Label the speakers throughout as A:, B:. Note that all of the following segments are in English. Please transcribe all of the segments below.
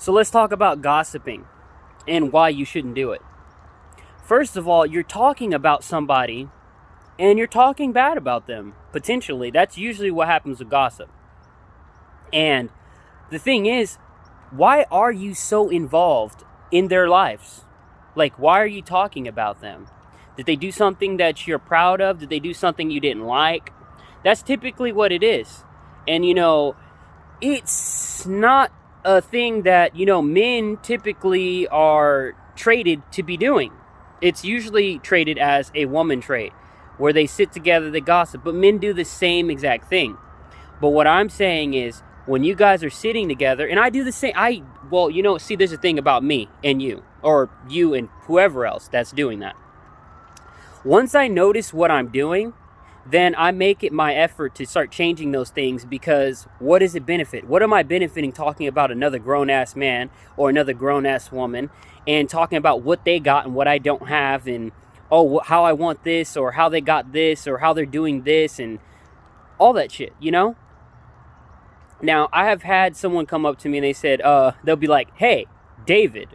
A: So let's talk about gossiping and why you shouldn't do it. First of all, you're talking about somebody and you're talking bad about them, potentially. That's usually what happens with gossip. And the thing is, why are you so involved in their lives? Like, why are you talking about them? Did they do something that you're proud of? Did they do something you didn't like? That's typically what it is. And, it's not a thing that, men typically are traded to be doing. It's usually traded as a woman trait, where they sit together, they gossip, but men do the same exact thing. But what I'm saying is, when you guys are sitting together, and I do the same, see, there's a thing about me and you, or you and whoever else that's doing that. Once I notice what I'm doing, then I make it my effort to start changing those things, because what does it benefit? What am I benefiting talking about another grown-ass man or another grown-ass woman and talking about what they got and what I don't have, and, how I want this, or how they got this, or how they're doing this, and all that shit, Now, I have had someone come up to me and they said, they'll be like, "Hey, David,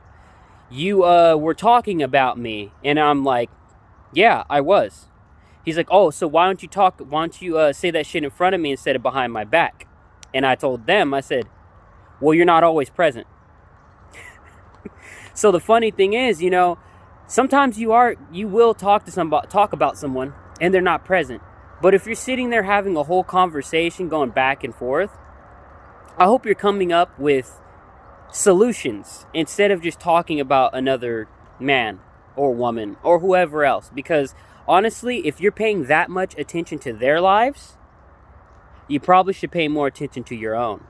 A: you were talking about me." And I'm like, "Yeah, I was." He's like, "Oh, so why don't you say that shit in front of me instead of behind my back?" And I told them, I said, "Well, you're not always present." So the funny thing is, sometimes you will talk about someone and they're not present. But if you're sitting there having a whole conversation going back and forth, I hope you're coming up with solutions instead of just talking about another man or woman or whoever else. Because honestly, if you're paying that much attention to their lives, you probably should pay more attention to your own.